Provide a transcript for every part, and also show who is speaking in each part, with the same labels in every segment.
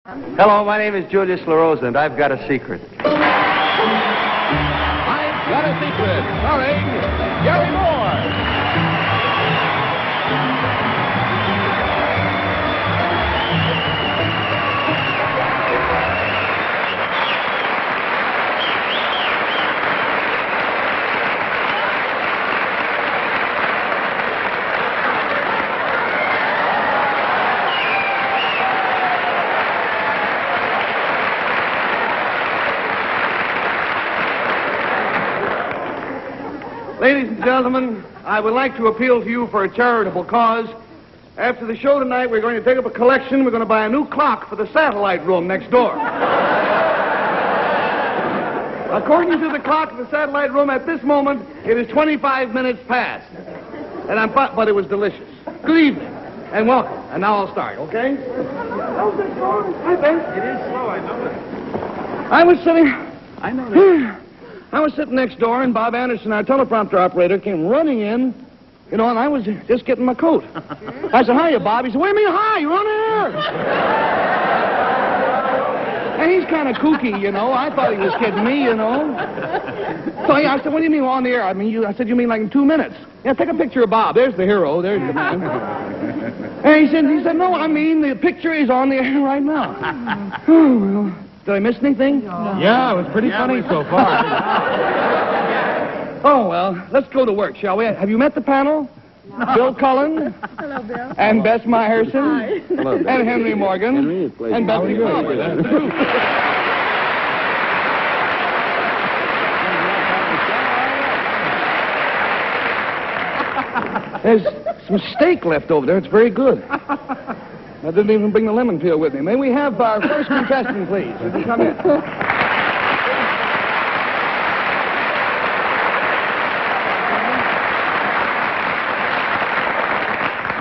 Speaker 1: Hello, my name is Julious Rosa, and I've got a secret.
Speaker 2: I've Got a Secret, starring Gary Moore.
Speaker 3: Ladies and gentlemen, I would like to appeal to you for a charitable cause. After the show tonight, we're going to take up a collection. We're going to buy a new clock for the satellite room next door. According to the clock in the satellite room, at this moment, it is 25 minutes past. But it was delicious. Good evening, and welcome. And now I'll start, okay? How's it going? Hi, Ben.
Speaker 1: It is slow, I know that.
Speaker 3: I was sitting...
Speaker 1: I know that.
Speaker 3: I was sitting next door, and Bob Anderson, our teleprompter operator, came running in, and I was just getting my coat. I said, hiya, Bob. He said, what do you mean, hi? You're on air. And he's kind of kooky, I thought he was kidding me, So I said, what do you mean on the air? I said, you mean like in 2 minutes? Yeah, take a picture of Bob. There's the hero. There's the man. And he said, no, the picture is on the air right now. Oh, well. Did I miss anything?
Speaker 1: No. Yeah, it was pretty funny so far.
Speaker 3: Oh, well, let's go to work, shall we? Have you met the panel? No. Bill Cullen.
Speaker 4: Hello, Bill.
Speaker 3: And Bess Myerson.
Speaker 4: Hi.
Speaker 3: Hello, Bill. And Henry Morgan. And Betsy Palmer. There's some steak left over there. It's very good. I didn't even bring the lemon peel with me. May we have our first contestant, please? Would you come in?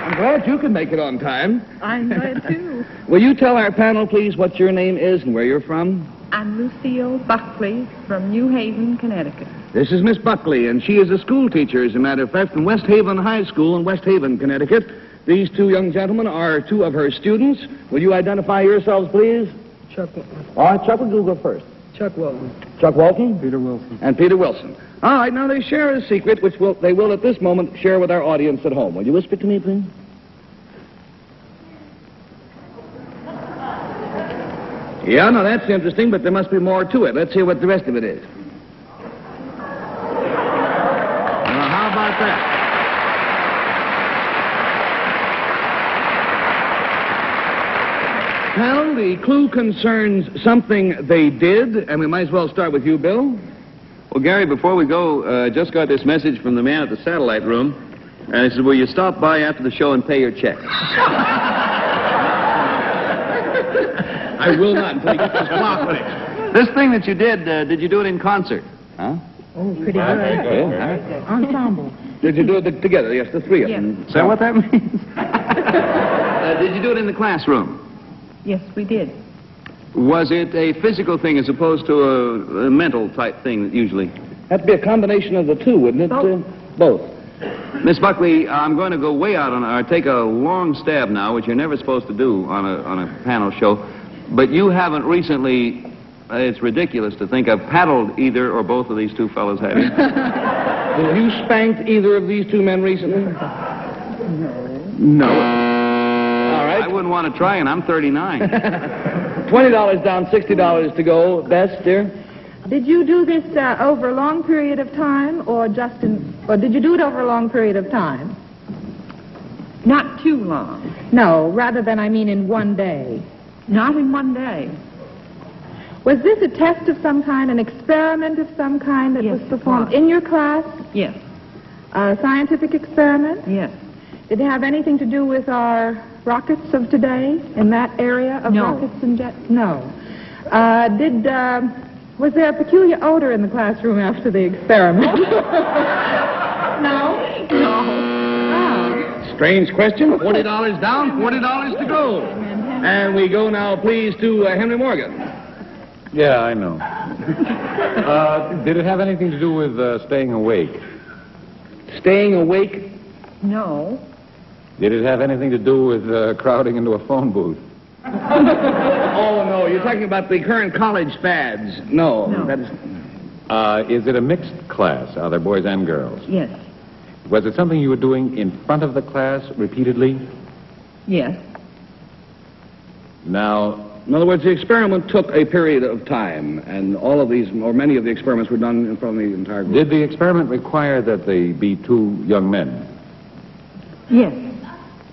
Speaker 3: I'm glad you can make it on time.
Speaker 4: I'm glad, too.
Speaker 3: Will you tell our panel, please, what your name is and where you're from?
Speaker 4: I'm Lucille Buckley from New Haven, Connecticut.
Speaker 3: This is Miss Buckley, and she is a school teacher, as a matter of fact, from West Haven High School in West Haven, Connecticut. These two young gentlemen are two of her students. Will you identify yourselves, please?
Speaker 5: Chuck Walton.
Speaker 3: All right, Chuck, will you go first?
Speaker 5: Chuck Walton.
Speaker 3: Chuck Walton?
Speaker 5: Peter Wilson.
Speaker 3: And Peter Wilson. All right, now they share a secret, which they will at this moment share with our audience at home. Will you whisper to me, please? Yeah, no, that's interesting, but there must be more to it. Let's hear what the rest of it is. Now, how about that? Well, the clue concerns something they did, and we might as well start with you, Bill.
Speaker 1: Well, Gary, before we go, just got this message from the man at the satellite room, and he said, will you stop by after the show and pay your check?
Speaker 3: I will not until you get this clock finished.
Speaker 1: This thing that you did you do it in concert? Huh?
Speaker 4: Oh, pretty good. Ensemble.
Speaker 3: Did you do it together? Yes, the three of them.
Speaker 1: Is that what that means? Did you do it in the classroom?
Speaker 4: Yes, we did.
Speaker 1: Was it a physical thing as opposed to a mental type thing usually?
Speaker 3: That'd be a combination of the two, wouldn't it?
Speaker 4: Both.
Speaker 3: Both.
Speaker 1: Miss Buckley, I'm going to go way out or take a long stab now, which you're never supposed to do on a panel show. But you haven't recently, it's ridiculous to think I've paddled either or both of these two fellows, have you?
Speaker 3: Have you spanked either of these two men recently? No. All right.
Speaker 1: I wouldn't want to try, and I'm 39.
Speaker 3: $20 down, $60 to go. Bess, dear?
Speaker 4: Did you do this over a long period of time, or did you do it over a long period of time? Not too long. No, rather than, in one day. Not in one day. Was this a test of some kind, an experiment of some kind that was performed in your class? Yes. A scientific experiment? Yes. Did it have anything to do with our rockets of today, in that area of rockets and jets? No. Was there a peculiar odor in the classroom after the experiment? No? No.
Speaker 3: Strange question. $40 down, $40 to go. And we go now, please, to Henry Morgan.
Speaker 5: Yeah, I know. Did it have anything to do with staying awake?
Speaker 3: Staying awake?
Speaker 4: No.
Speaker 5: Did it have anything to do with crowding into a phone booth?
Speaker 3: Oh, no, you're talking about the current college fads. No. That is...
Speaker 5: Is it a mixed class? Are there boys and girls?
Speaker 6: Yes.
Speaker 5: Was it something you were doing in front of the class repeatedly?
Speaker 6: Yes.
Speaker 5: Now,
Speaker 3: In other words, the experiment took a period of time, and all of these, or many of the experiments were done in front of the entire group.
Speaker 5: did the experiment require that they be two young men?
Speaker 6: Yes.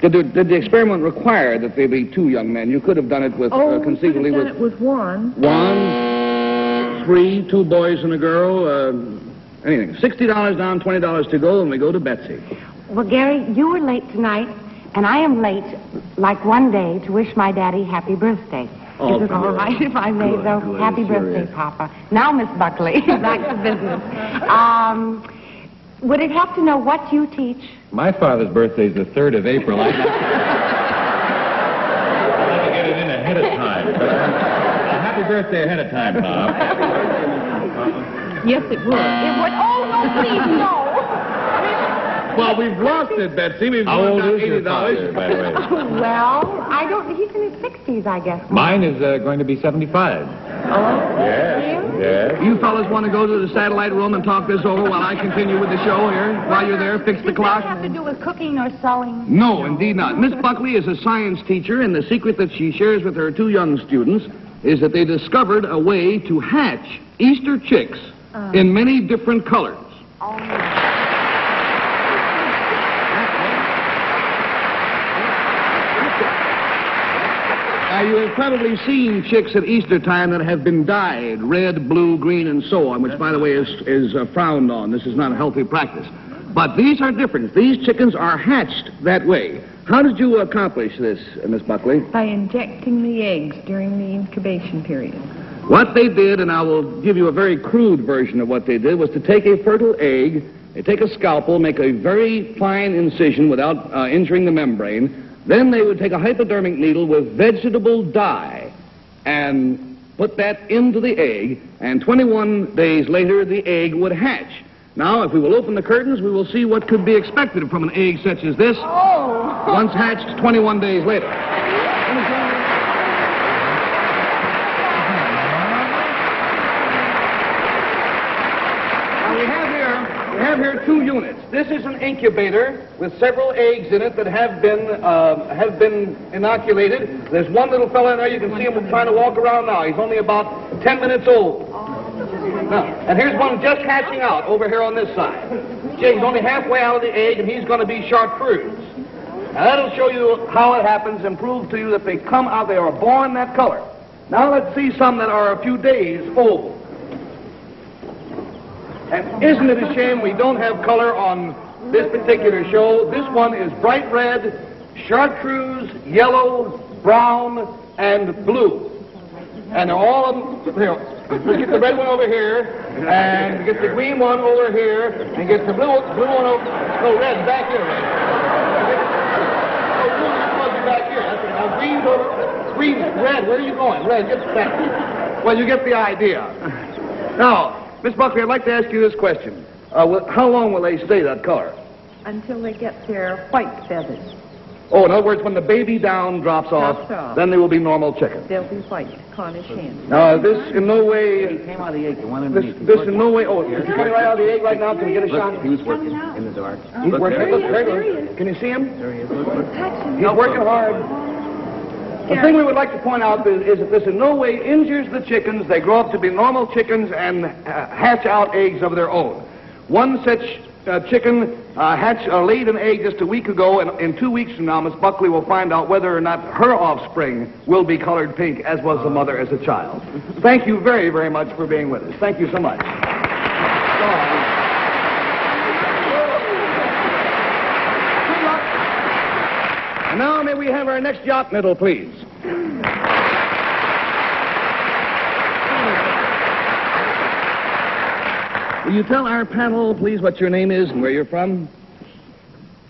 Speaker 3: Did the experiment require that they be two young men? You could have done it with, conceivably
Speaker 6: we could have done it with one.
Speaker 3: 1, 3, 2 boys and a girl, anything. $60 down, $20 to go, and we go to Betsy.
Speaker 7: Well, Gary, you were late tonight, and I am late, like one day, to wish my daddy happy birthday.
Speaker 3: Oh,
Speaker 7: Is it all right if I may, though? Happy birthday, Papa. Now, Miss Buckley, back to business. Would it help to know what you teach?
Speaker 5: My father's birthday is the 3rd of April. I'd like to get it in ahead of time. Happy birthday ahead of time, Bob.
Speaker 6: Yes, it would.
Speaker 7: It would. Oh, no, please, no.
Speaker 3: Well, we've lost it, Betsy. We've
Speaker 5: How old
Speaker 3: lost
Speaker 5: is your
Speaker 3: $80.
Speaker 5: father, by the way?
Speaker 7: Well, I don't... He's in his 60s, I guess.
Speaker 5: Mine is going to be 75. Yes, yes.
Speaker 3: You fellas want to go to the satellite room and talk this over while I continue with the show here? While you're there, fix the
Speaker 7: Does
Speaker 3: clock?
Speaker 7: that have to do with cooking or sewing?
Speaker 3: No, indeed not. Miss Buckley is a science teacher, and the secret that she shares with her 2 young students is that they discovered a way to hatch Easter chicks in many different colors.
Speaker 7: Oh,
Speaker 3: Now, you have probably seen chicks at Easter time that have been dyed red, blue, green, and so on, which, by the way, is frowned on. This is not a healthy practice. But these are different. These chickens are hatched that way. How did you accomplish this, Miss Buckley?
Speaker 6: By injecting the eggs during the incubation period.
Speaker 3: What they did, and I will give you a very crude version of what they did, was to take a fertile egg, they take a scalpel, make a very fine incision without injuring the membrane. Then they would take a hypodermic needle with vegetable dye and put that into the egg, and 21 days later, the egg would hatch. Now, if we will open the curtains, we will see what could be expected from an egg such as this, once hatched 21 days later. Now, we have here 2 units. This is an incubator with several eggs in it that have been inoculated. There's one little fella in there. You can see him trying to walk around now. He's only about 10 minutes old. Now, and here's one just hatching out over here on this side. He's only halfway out of the egg, and he's going to be chartreuse. Now, that'll show you how it happens and prove to you that they come out, they are born that color. Now, let's see some that are a few days old. And isn't it a shame we don't have color on this particular show? This one is bright red, chartreuse, yellow, brown, and blue. And they're all of them, here. We get the red one over here, and get the green one over here, and get the blue one over, no, red, back here, red. Oh, blue must be back here. That's it. Now, green, red, where are you going? Red, get back. Well, you get the idea. Now, Miss Buckley, I'd like to ask you this question. How long will they stay that color?
Speaker 6: Until they get their white feathers.
Speaker 3: Oh, in other words, when the baby down drops off, then they will be normal chickens.
Speaker 6: They'll be white, Cornish hens.
Speaker 3: Now, this in no way...
Speaker 1: He came out of the egg, the one underneath.
Speaker 3: This in no way... Oh, is he coming right out of the egg right now? Can we get a shot?
Speaker 1: He was working in the dark.
Speaker 3: He's working. Look, there he is. Can you see him?
Speaker 1: There he is.
Speaker 3: He's working hard. The thing we would like to point out is that this in no way injures the chickens. They grow up to be normal chickens and hatch out eggs of their own. One such chicken laid an egg just a week ago, and in 2 weeks from now, Miss Buckley will find out whether or not her offspring will be colored pink, as was the mother as a child. Thank you very, very much for being with us. Thank you so much. And now may we have our next yacht medal, please. Will you tell our panel, please, what your name is and where you're from?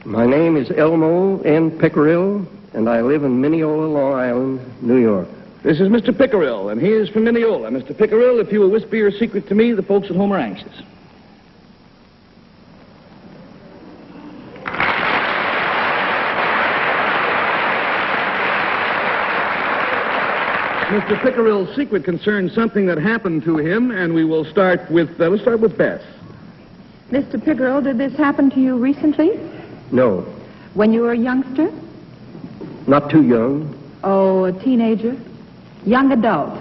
Speaker 8: My name is Elmo N. Pickerill, and I live in Mineola, Long Island, New York.
Speaker 3: This is Mr. Pickerill, and he is from Mineola. Mr. Pickerill, if you will whisper your secret to me, the folks at home are anxious. Mr. Pickerill's secret concerns something that happened to him, and we will start with, let's start with Bess.
Speaker 4: Mr. Pickerel, did this happen to you recently?
Speaker 8: No,
Speaker 4: When you were a youngster?
Speaker 8: not too young,
Speaker 4: Oh, a teenager? Young adult?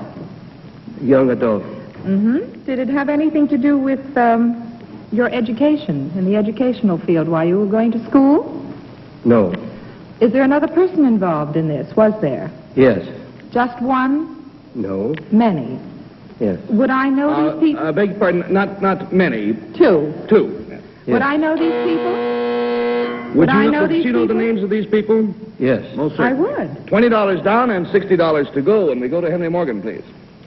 Speaker 8: young adult.
Speaker 4: Mm-hmm. Did it have anything to do with your education, in the educational field while you were going to school?
Speaker 8: No,
Speaker 4: Is there another person involved in this? Was there?
Speaker 8: yes,
Speaker 4: Just one?
Speaker 8: no,
Speaker 4: Many?
Speaker 8: yes,
Speaker 4: Would I know these people?
Speaker 3: I beg your pardon, not many,
Speaker 4: Two.
Speaker 3: two.
Speaker 4: Would I know these people?
Speaker 3: Would
Speaker 4: I
Speaker 3: you
Speaker 4: know these
Speaker 3: you know the
Speaker 4: people?
Speaker 3: names of these people?
Speaker 8: yes.
Speaker 3: Most
Speaker 4: I
Speaker 3: certainly.
Speaker 4: would.
Speaker 3: $20 down and $60 to go, and we go to Henry Morgan, please.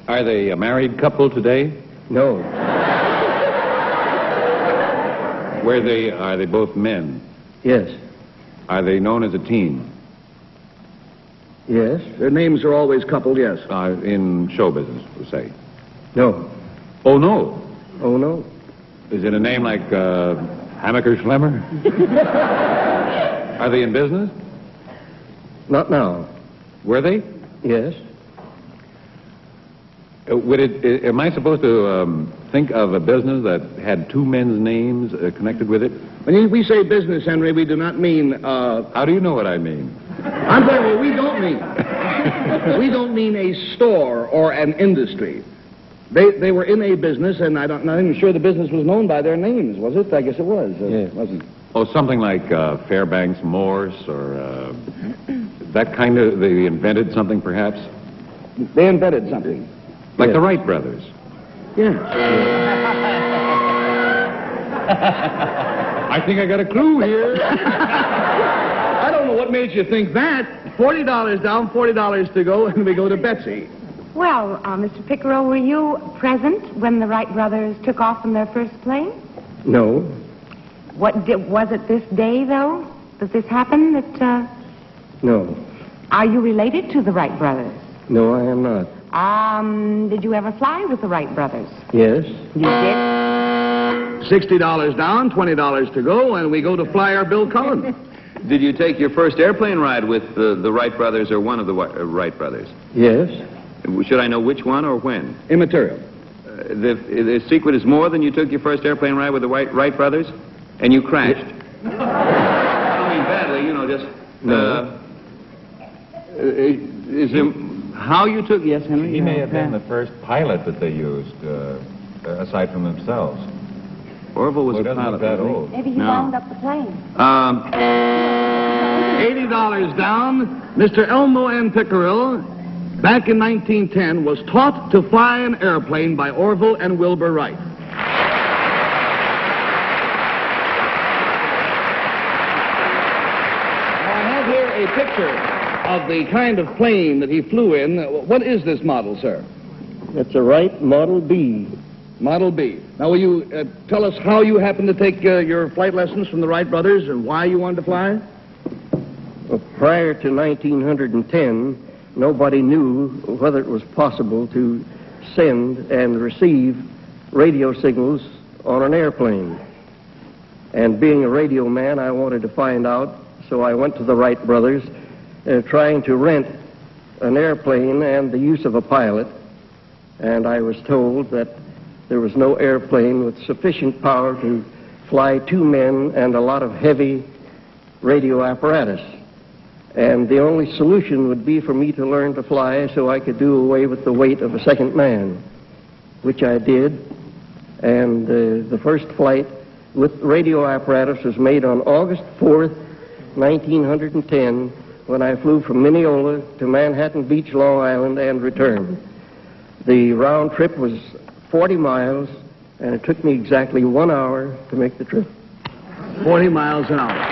Speaker 5: Are they a married couple today?
Speaker 8: No,
Speaker 5: Are they both men?
Speaker 8: yes,
Speaker 5: Are they known as a team?
Speaker 3: Yes. Their names are always coupled, yes.
Speaker 5: In show business, we'll say.
Speaker 8: no,
Speaker 5: Oh, no.
Speaker 8: oh no,
Speaker 5: Is it a name like Hammaker Schlemmer? Are they in business?
Speaker 8: not now,
Speaker 5: Were they?
Speaker 8: yes,
Speaker 5: Am I supposed to think of a business that had two men's names connected with it?
Speaker 3: When we say business, Henry, we do not mean,
Speaker 5: How do you know what I mean?
Speaker 3: I'm sorry, well, we don't mean. We don't mean a store or an industry. They were in a business, and I'm not even sure the business was known by their names, was it? I guess it was.
Speaker 8: Yes.
Speaker 3: Wasn't.
Speaker 5: Oh, something like Fairbanks Morse or that kind of, they invented something perhaps?
Speaker 3: They invented something.
Speaker 5: Like
Speaker 8: Yes.
Speaker 5: the Wright brothers.
Speaker 3: Yeah.
Speaker 5: I think I got a clue here.
Speaker 3: I don't know what made you think that. $40 down, $40 to go, and we go to Betsy.
Speaker 7: Well, Mr. Pickerel, were you present when the Wright brothers took off in their first plane?
Speaker 8: no,
Speaker 7: Was it this day, though, that this happened?
Speaker 8: no,
Speaker 7: Are you related to the Wright brothers?
Speaker 8: no, I am not.
Speaker 7: Did you ever fly with the Wright brothers?
Speaker 8: Yes,
Speaker 7: You did?
Speaker 3: $60 down, $20 to go, and we go to Flyer Bill Cullen.
Speaker 1: Did you take your first airplane ride with the Wright brothers or one of the Wright brothers?
Speaker 8: yes,
Speaker 1: Should I know which one or when?
Speaker 3: Immaterial.
Speaker 1: The secret is more than you took your first airplane ride with the Wright brothers, and you crashed. I don't mean badly, just.
Speaker 8: No.
Speaker 1: Is there how you took? Yes, Henry.
Speaker 5: He may have been the first pilot that they used, aside from themselves.
Speaker 1: Orville was
Speaker 5: Well,
Speaker 1: a
Speaker 5: doesn't
Speaker 1: pilot.
Speaker 5: look that
Speaker 1: wasn't he?
Speaker 5: old.
Speaker 7: Maybe he
Speaker 1: No.
Speaker 7: wound up the plane.
Speaker 3: $80 down. Mr. Elmo N. Pickerel, back in 1910, was taught to fly an airplane by Orville and Wilbur Wright. I have here a picture of the kind of plane that he flew in. What is this model, sir?
Speaker 8: it's a Wright Model B.
Speaker 3: Model B. Now, will you tell us how you happened to take your flight lessons from the Wright brothers and why you wanted to fly?
Speaker 8: Well, prior to 1910, nobody knew whether it was possible to send and receive radio signals on an airplane. And being a radio man, I wanted to find out, so I went to the Wright brothers trying to rent an airplane and the use of a pilot. And I was told that there was no airplane with sufficient power to fly two men and a lot of heavy radio apparatus. And the only solution would be for me to learn to fly so I could do away with the weight of a second man, which I did. And the first flight with radio apparatus was made on August 4th, 1910, when I flew from Mineola to Manhattan Beach, Long Island, and returned. The round trip was 40 miles, and it took me exactly 1 hour to make the trip.
Speaker 3: 40 miles an hour.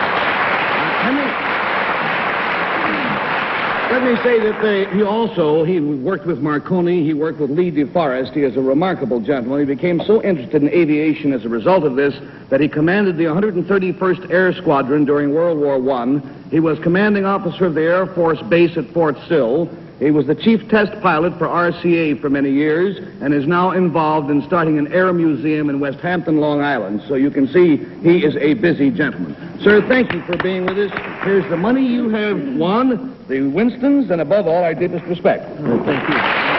Speaker 3: Let me say that he worked with Marconi, he worked with Lee DeForest. He is a remarkable gentleman. He became so interested in aviation as a result of this that he commanded the 131st Air Squadron during World War I. He was commanding officer of the Air Force Base at Fort Sill. He was the chief test pilot for RCA for many years and is now involved in starting an air museum in West Hampton, Long Island. So you can see he is a busy gentleman. Sir, thank you for being with us. Here's the money you have won, the Winstons, and above all, our deepest respect.
Speaker 8: Thank you.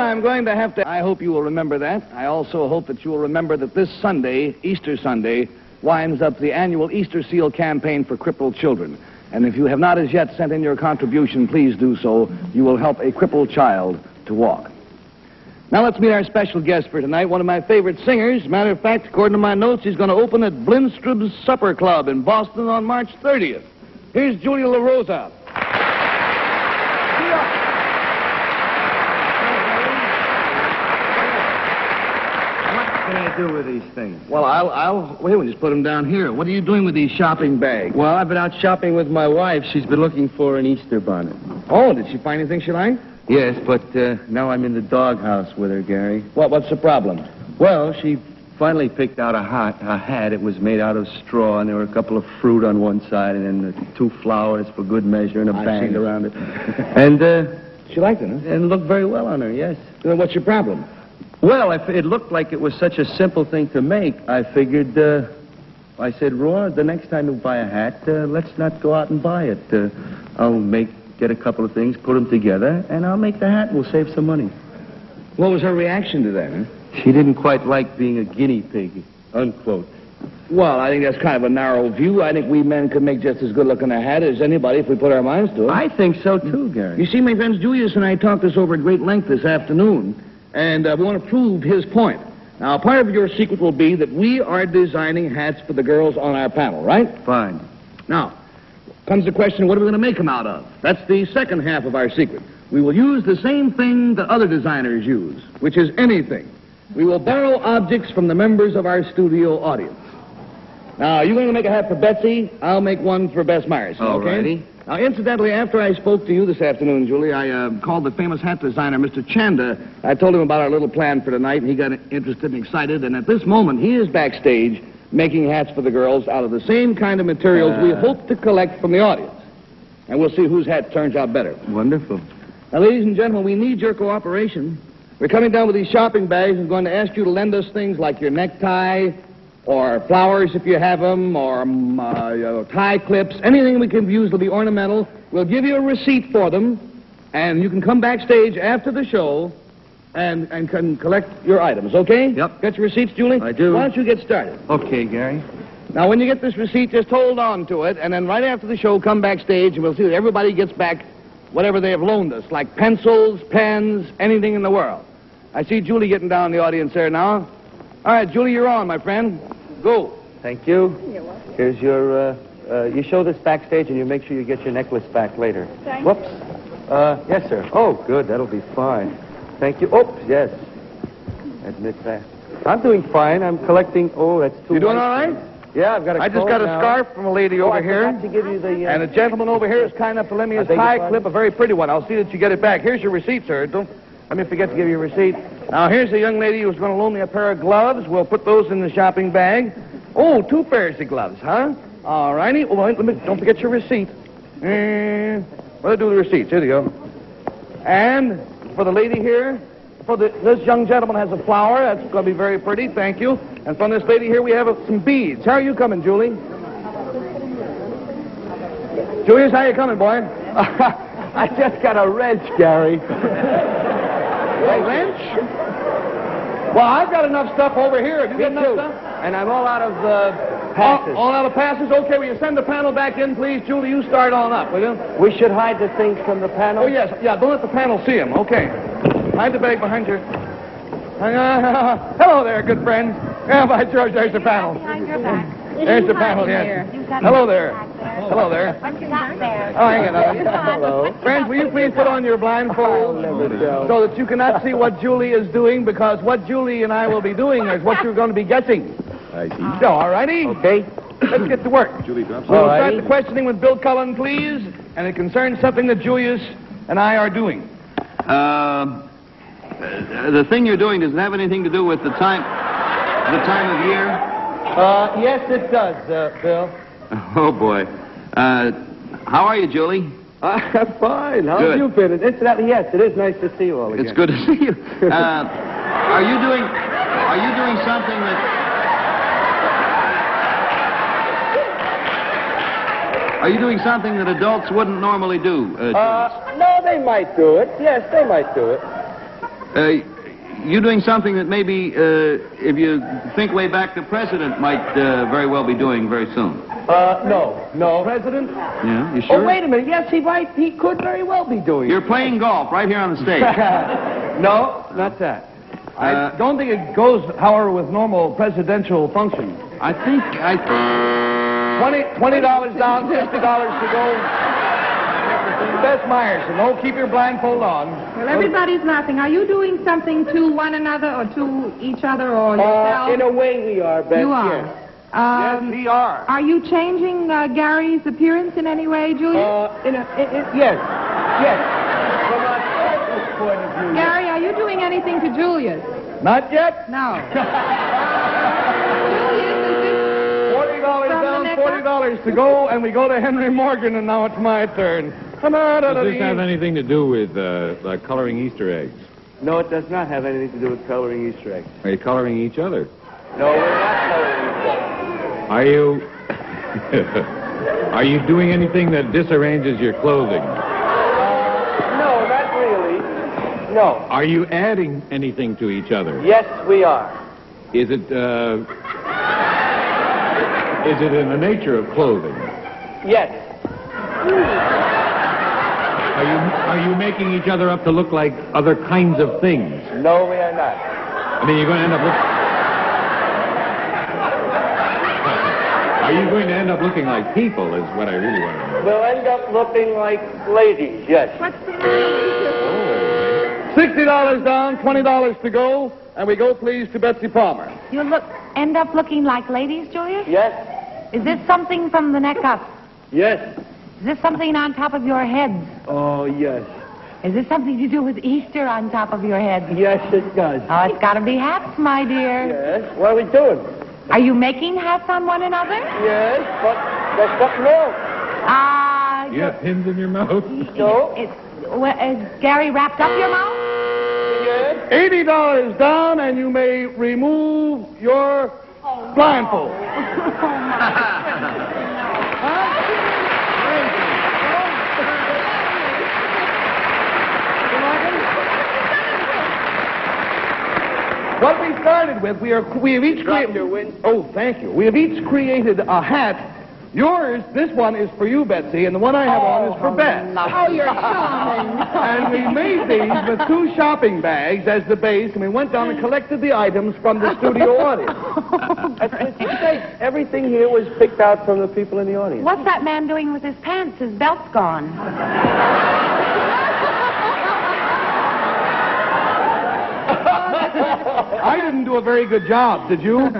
Speaker 3: I'm going to have to... I hope you will remember that. I also hope that you will remember that this Sunday, Easter Sunday, winds up the annual Easter Seal campaign for crippled children. And if you have not as yet sent in your contribution, please do so. You will help a crippled child to walk. Now let's meet our special guest for tonight, one of my favorite singers. Matter of fact, according to my notes, he's going to open at Blindstrom's Supper Club in Boston on March 30th. Here's Julious Rosa.
Speaker 9: What can I do with these things?
Speaker 3: Well, wait, we'll just put them down here. What are you doing with these shopping bags?
Speaker 9: Well, I've been out shopping with my wife. She's been looking for an Easter bonnet.
Speaker 3: Oh, did she find anything she liked?
Speaker 9: Yes, but now I'm in the doghouse with her, Gary.
Speaker 3: What's the problem?
Speaker 9: Well, she finally picked out a hat. It was made out of straw, and there were a couple of fruit on one side, and then 2 flowers for good measure, and a band around it. And
Speaker 3: she liked it, huh?
Speaker 9: And it looked very well on her, yes.
Speaker 3: Then what's your problem?
Speaker 9: Well, if it looked like it was such a simple thing to make, I figured, I said, Roy, the next time you buy a hat, let's not go out and buy it. I'll get a couple of things, put them together, and I'll make the hat, and we'll save some money.
Speaker 3: What was her reaction to that, huh?
Speaker 9: She didn't quite like being a guinea pig, unquote.
Speaker 3: Well, I think that's kind of a narrow view. I think we men could make just as good-looking a hat as anybody if we put our minds to it.
Speaker 9: I think so, too, Gary.
Speaker 3: You see, my friends, Julius and I talked this over at great length this afternoon, and we want to prove his point. Now, part of your secret will be that we are designing hats for the girls on our panel, right?
Speaker 9: Fine.
Speaker 3: Now, comes the question, what are we going to make them out of? That's the second half of our secret. We will use the same thing that other designers use, which is anything. We will borrow objects from the members of our studio audience. Now, you're going to make a hat for Betsy. I'll make one for Bess Myers.
Speaker 9: All
Speaker 3: okay?
Speaker 9: righty.
Speaker 3: Now, incidentally, after I spoke to you this afternoon, Julie, I called the famous hat designer, Mr. Chanda. I told him about our little plan for tonight, and he got interested and excited. And at this moment, he is backstage making hats for the girls out of the same kind of materials we hope to collect from the audience. And we'll see whose hat turns out better.
Speaker 9: Wonderful.
Speaker 3: Now, ladies and gentlemen, we need your cooperation. We're coming down with these shopping bags and going to ask you to lend us things like your necktie, or flowers if you have them, or tie clips, anything we can use to be ornamental. We'll give you a receipt for them, and you can come backstage after the show and can collect your items, okay?
Speaker 9: Yep.
Speaker 3: Got your receipts, Julie?
Speaker 9: I do.
Speaker 3: Why don't you get started?
Speaker 9: Okay, Gary.
Speaker 3: Now, when you get this receipt, just hold on to it, and then right after the show, come backstage, and we'll see that everybody gets back whatever they have loaned us, like pencils, pens, anything in the world. I see Julie getting down in the audience there now. All right, Julie, you're on, my friend. Go.
Speaker 9: Thank you. You're welcome. Here's your, you show this backstage and you make sure you get your necklace back later.
Speaker 6: Thank
Speaker 9: Whoops. Yes, sir. Oh, good. That'll be fine. Thank you. Oops, yes. Admit that. I'm doing fine. I'm collecting, that's too
Speaker 3: You doing
Speaker 9: much.
Speaker 3: all right?
Speaker 9: Yeah, I've got a
Speaker 3: I just got a scarf from a lady over here.
Speaker 9: I forgot to give you the,
Speaker 3: And a gentleman over here is kind enough to lend me his
Speaker 9: beg your
Speaker 3: tie
Speaker 9: pardon?
Speaker 3: clip, a very pretty one. I'll see that you get it back. Here's your receipt, sir. Don't let me forget to give you a receipt. Now, here's a young lady who's going to loan me a pair of gloves. We'll put those in the shopping bag. Oh, 2 pairs of gloves, huh? All righty. Oh, don't forget your receipt. Well, do the receipts. Here you go. And for the lady here, this young gentleman has a flower. That's going to be very pretty. Thank you. And from this lady here, we have some beads. How are you coming, Julie? Julius, how you coming, boy?
Speaker 9: I just got a wrench, Gary.
Speaker 3: A wrench? Well, I've got enough stuff over here. Have you got enough stuff?
Speaker 9: And I'm all out of passes.
Speaker 3: All out of passes? Okay, will you send the panel back in, please? Julie, you start on up, will you?
Speaker 9: We should hide the things from the panel.
Speaker 3: Oh, yes. Yeah, don't let the panel see them. Okay. Hide the bag behind you. Hang on. Hello there, good friend. Yeah, by George, there's the panel.
Speaker 7: Behind your back.
Speaker 3: There's the panel, yes. Hello there. Hello there.
Speaker 7: What you got there?
Speaker 3: Oh, hang on.
Speaker 7: Hello.
Speaker 3: Friends, will you please put on your blindfold so that you cannot see what Julie is doing, because what Julie and I will be doing is what you're going to be guessing.
Speaker 9: I see.
Speaker 3: So, all righty?
Speaker 9: Okay.
Speaker 3: Let's get to work.
Speaker 5: Julie drops.
Speaker 3: We'll start the questioning with Bill Cullen, please, and it concerns something that Julius and I are doing.
Speaker 1: The thing you're doing, does it have anything to do with the time of year?
Speaker 9: Yes, it does, Bill.
Speaker 1: Oh, boy. How are you, Julie?
Speaker 9: I'm fine. How
Speaker 1: Good.
Speaker 9: have you been? Incidentally, yes, it is nice to see you all again.
Speaker 1: It's good to see you. Are you doing something that... Are you doing something that adults wouldn't normally do?
Speaker 9: No, they might do it. Yes, they might do it.
Speaker 1: You doing something that maybe, if you think way back, the president might very well be doing very soon.
Speaker 9: No.
Speaker 3: President?
Speaker 1: Yeah, you sure?
Speaker 9: Oh, wait a minute. Yes, he could very well be doing
Speaker 1: You're playing golf right here on the stage.
Speaker 3: No, not that. I don't think it goes, however, with normal presidential functions.
Speaker 1: I think
Speaker 3: $20 down, $60 to go. Bess Myerson, no, keep your blindfold on.
Speaker 4: Well, everybody's laughing. Are you doing something to one another or to each other or yourself?
Speaker 9: In a way we are, Bess.
Speaker 4: You are.
Speaker 9: Yes.
Speaker 3: Yes, we are.
Speaker 4: Are you changing Gary's appearance in any way, Julius?
Speaker 9: Yes. From a business point of view.
Speaker 4: Gary, are you doing anything to Julius?
Speaker 3: Not yet.
Speaker 4: No.
Speaker 3: $40 down, $40 to go, and we go to Henry Morgan, and now it's my turn.
Speaker 5: Does this have anything to do with coloring Easter eggs?
Speaker 9: No, it does not have anything to do with coloring Easter eggs.
Speaker 5: Are you coloring each other?
Speaker 9: No, we're not coloring each other.
Speaker 5: Are you... Are you doing anything that disarranges your clothing?
Speaker 9: No, not really. No.
Speaker 5: Are you adding anything to each other?
Speaker 9: Yes, we are.
Speaker 5: Is it in the nature of clothing?
Speaker 9: Yes.
Speaker 5: Are you making each other up to look like other kinds of things?
Speaker 9: No, we are not.
Speaker 5: I mean, you're going to end up Are you going to end up looking like people is what I really want to know.
Speaker 9: We'll end up looking like ladies, yes.
Speaker 4: What's the matter?
Speaker 3: $60 down, $20 to go, and we go, please, to Betsy Palmer.
Speaker 7: You end up looking like ladies, Julius?
Speaker 9: Yes.
Speaker 7: Is this something from the neck up?
Speaker 9: Yes.
Speaker 7: Is this something on top of your head?
Speaker 9: Oh, yes.
Speaker 7: Is this something to do with Easter on top of your head?
Speaker 9: Yes, it does.
Speaker 7: Oh, it's got to be hats, my dear.
Speaker 9: Yes. What are we doing?
Speaker 7: Are you making hats on one another?
Speaker 9: Yes, but there's something else.
Speaker 5: You have pins in your mouth?
Speaker 9: No.
Speaker 7: Is Gary wrapped up your mouth?
Speaker 9: Yes.
Speaker 3: $80 down, and you may remove your blindfold. What we started with, we have each created. Oh, thank you. We have each created a hat. Yours, this one is for you, Betsy, and the one I have on is for Beth.
Speaker 4: Oh, you're charming.
Speaker 3: And we made these with 2 shopping bags as the base, and we went down and collected the items from the studio audience.
Speaker 9: Everything here was picked out from the people in the audience.
Speaker 7: What's that man doing with his pants? His belt's gone.
Speaker 3: I didn't do a very good job, did you?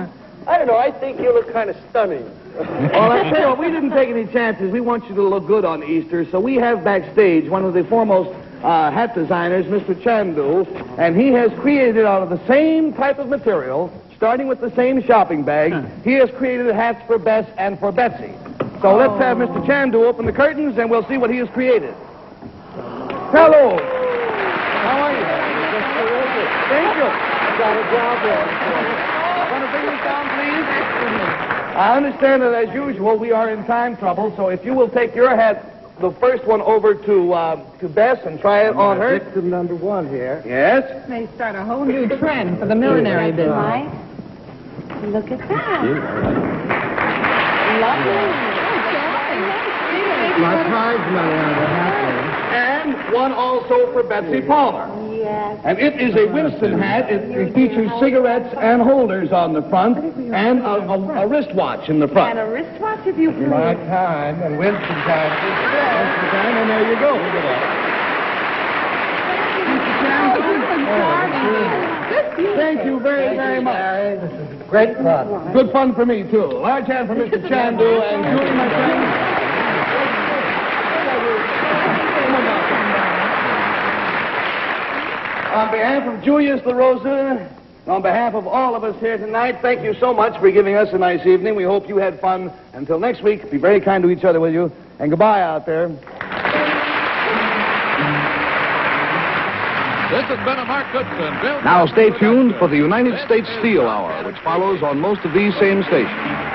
Speaker 9: I don't know. I think you look kind of stunning.
Speaker 3: Well, I tell you what, we didn't take any chances. We want you to look good on Easter, so we have backstage one of the foremost hat designers, Mr. Chandu, and he has created out of the same type of material, starting with the same shopping bag, he has created hats for Bess and for Betsy. So let's have Mr. Chandu open the curtains, and we'll see what he has created. Hello. How are you? Thank you.
Speaker 9: Got a job there.
Speaker 3: Want to bring this down, please? I understand that, as usual, we are in time trouble, so if you will take your hat, the first one, over to Bess and try it on her.
Speaker 9: Victim number 1 here.
Speaker 3: Yes?
Speaker 4: May start a whole new trend for the millinery business.
Speaker 7: Right. Look at that.
Speaker 9: My prize money on the hat.
Speaker 3: And one also for Betsy Palmer.
Speaker 7: Yes.
Speaker 3: And it is a Winston hat. It features cigarettes and holders on the front and a wristwatch in the front.
Speaker 7: And a wristwatch, if you please.
Speaker 9: My time and Winston time.
Speaker 3: Winston time, and there you go. Thank you very, very much.
Speaker 9: This is great fun.
Speaker 3: Good fun for me, too. Large hand for Mr. Chandu and Julie, my friend. On behalf of Julious Rosa, on behalf of all of us here tonight, thank you so much for giving us a nice evening. We hope you had fun. Until next week, be very kind to each other, will you? And goodbye out there.
Speaker 2: This has been a Mark Goodson.
Speaker 10: Now stay tuned for the United States Steel Hour, which follows on most of these same stations.